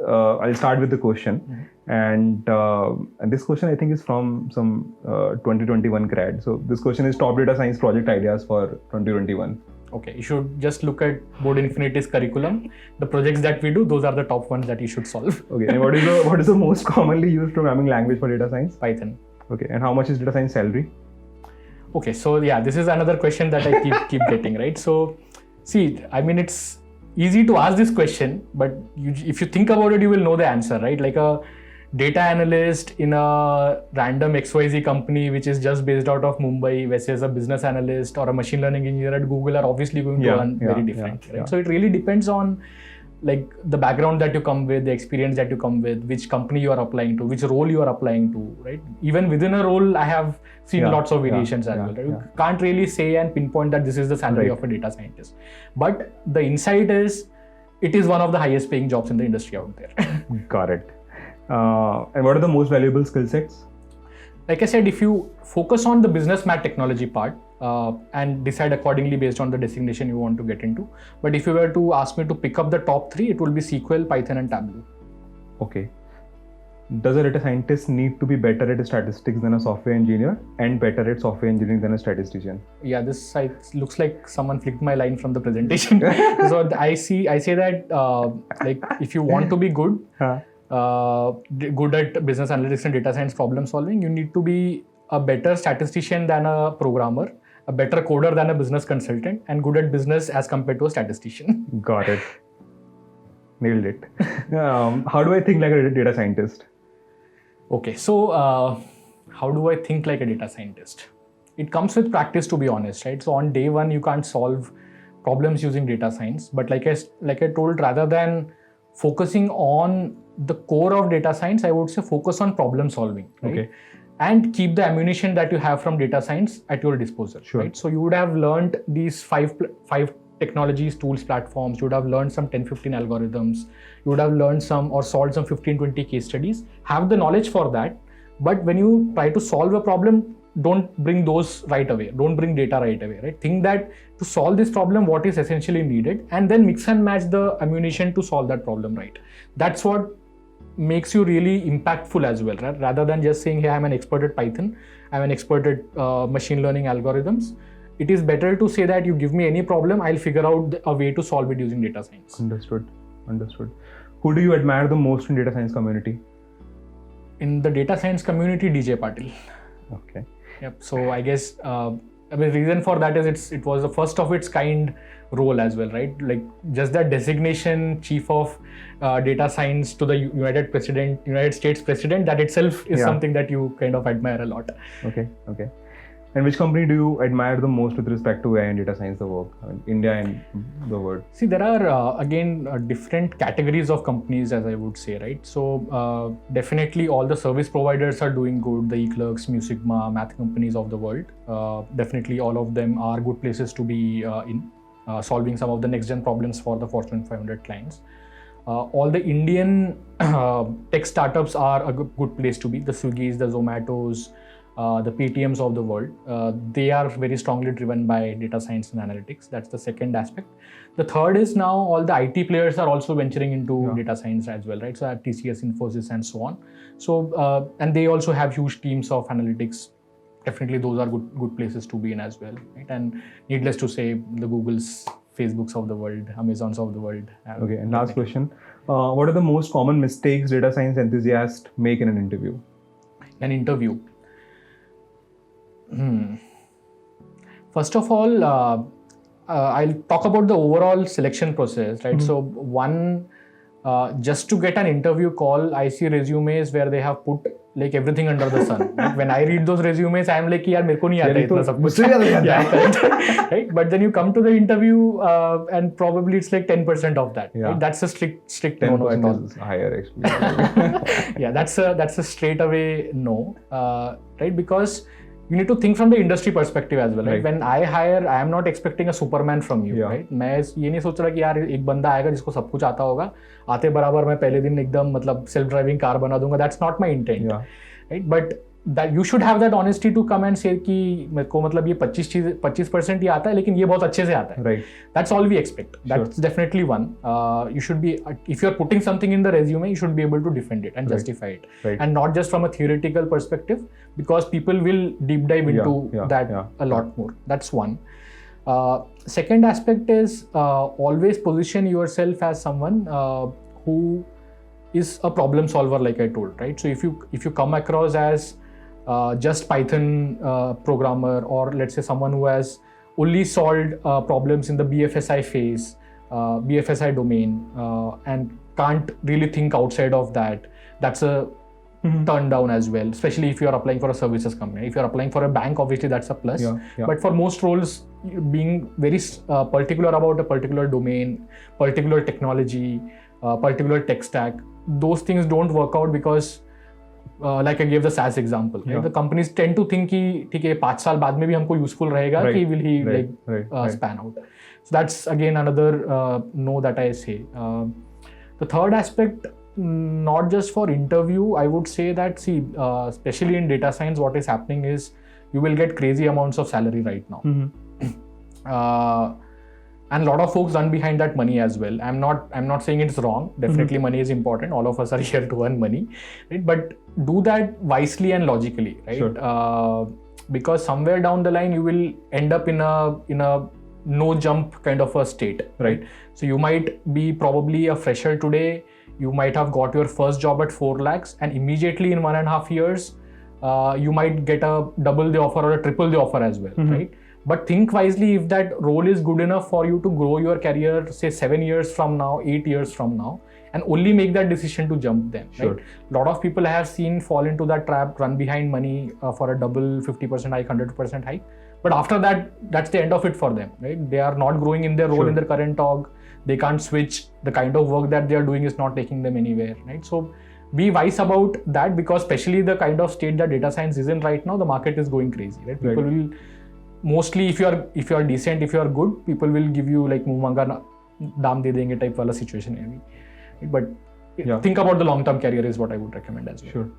I'll start with the question. And this question I think is from some 2021 grad. So this question is top data science project ideas for 2021. Okay, you should just look at Board Infinity's curriculum. The projects that we do, those are the top ones that you should solve. Okay, and what is the most commonly used programming language for data science? Python. Okay, and how much is data science salary? Okay, so yeah, this is another question that I keep getting, right? So see, I mean, it's easy to ask this question, but if you think about it, you will know the answer, right? Like a data analyst in a random XYZ company which is just based out of Mumbai versus a business analyst or a machine learning engineer at Google are obviously going to earn very different, right? So it really depends on like the background that you come with, the experience that you come with, which company you are applying to, which role you are applying to, right? Even within a role, I have seen lots of variations as well, right? You can't really say and pinpoint that this is the salary of a data scientist. But the insight is, it is one of the highest paying jobs in the industry out there. Got it. And what are the most valuable skill sets? Like I said, if you focus on the business math technology part and decide accordingly based on the designation you want to get into. But if you were to ask me to pick up the top three, it will be SQL, Python and Tableau. Okay. Does a data scientist need to be better at statistics than a software engineer and better at software engineering than a statistician? Yeah, this looks like someone flicked my line from the presentation. So I say that like if you want to be good, good at business analytics and data science problem solving, you need to be a better statistician than a programmer, a better coder than a business consultant, and good at business as compared to a statistician. Got it. Nailed it. How do I think like a data scientist? Okay, so how do I think like a data scientist? It comes with practice, to be honest, right? So on day one, you can't solve problems using data science, but like I told, rather than focusing on the core of data science, I would say focus on problem solving, right? Okay. And keep the ammunition that you have from data science at your disposal, right? So you would have learned these five technologies, tools, platforms. You would have learned some 10-15 algorithms. You would have learned some or solved some 15-20 case studies. Have the knowledge for that. But when you try to solve a problem, don't bring those right away. Don't bring data right away, right? Think that to solve this problem, what is essentially needed, and then mix and match the ammunition to solve that problem, right? That's what makes you really impactful as well, right? Rather than just saying, hey, I'm an expert at Python, I'm an expert at machine learning algorithms. It is better to say that you give me any problem, I'll figure out a way to solve it using data science. Understood. Who do you admire the most in data science community? In the data science community, DJ Patil. Okay. Yep. So I guess the reason for that is it was the first of its kind role as well, right? Like just that designation, chief of data science to the United States president, that itself is something that you kind of admire a lot. Okay. And which company do you admire the most with respect to AI and data science, the work, India and the world? See, there are again different categories of companies, as I would say, right? So definitely all the service providers are doing good. The eClerx, Musigma, math companies of the world. Definitely all of them are good places to be in solving some of the next gen problems for the Fortune 500 clients. All the Indian tech startups are a good place to be. The Swiggies, the Zomatos, the Paytms of the world, they are very strongly driven by data science and analytics. That's the second aspect. The third is now all the IT players are also venturing into data science as well, right? So at TCS, Infosys and so on. So, and they also have huge teams of analytics. Definitely those are good places to be in as well, right? And needless to say, the Googles, Facebooks of the world, Amazons of the world. Okay, and last question. What are the most common mistakes data science enthusiasts make in an interview? First of all, I'll talk about the overall selection process, right? So one, just to get an interview call, I see resumes where they have put like everything under the sun. Like when I read those resumes, I'm like, yaar, mere ko nahi aata itna sab kuch. Right? But then you come to the interview and probably it's like 10% of that. Right? That's a strict no at all. Higher actually. Yeah, that's a straight away no, right? Because you need to think from the industry perspective as well, right? When I hire, I am not expecting a Superman from you, right? मैं ये नहीं सोच रहा कि यार एक बंदा आएगा जिसको सब कुछ आता होगा, आते बराबर मैं पहले दिन एकदम मतलब self-driving car बना दूंगा. That's not my intent, right? But that you should have that honesty to come and say कि मेरे को मतलब ये 25% ही आता है लेकिन ये बहुत अच्छे से आता है. Right. That's all we expect. That's definitely one. You should be, if you're putting something in the resume, you should be able to defend it and justify it. Right. And not just from a theoretical perspective, because people will deep dive into that a lot more. That's one. Second aspect is always position yourself as someone who is a problem solver, like I told, right? So if you come across as just Python programmer, or let's say someone who has only solved problems in the BFSI phase, BFSI domain, and can't really think outside of that, that's a turn down as well, especially if you're applying for a services company. If you're applying for a bank, obviously that's a plus. But for most roles, being very particular about a particular domain, particular technology, particular tech stack, those things don't work out because like I gave the SaaS example, right? The companies tend to think कि ठीक है 5 साल बाद में भी हमको useful रहेगा कि will he span out. So that's again another no that I say. The third aspect, not just for interview, I would say that especially in data science, what is happening is you will get crazy amounts of salary right now. And a lot of folks run behind that money as well. I'm not saying it's wrong. Definitely money is important. All of us are here to earn money, right? But do that wisely and logically, right? Sure. Because somewhere down the line you will end up in a no jump kind of a state, right? So you might be probably a fresher today. You might have got your first job at 4 lakhs, and immediately in 1.5 years, you might get a double the offer or a triple the offer as well, right? But think wisely if that role is good enough for you to grow your career, say 7 years from now, 8 years from now, and only make that decision to jump then. Sure. Right? A lot of people I have seen fall into that trap, run behind money for a double 50% hike, 100% hike. But after that, that's the end of it for them, right? They are not growing in their role in their current org. They can't switch. The kind of work that they are doing is not taking them anywhere, right? So be wise about that, because especially the kind of state that data science is in right now, the market is going crazy, right? People will mostly, if you are decent, if you are good, people will give you like muh manga daam de denge type wala situation. But think about the long term career is what I would recommend as well. Sure.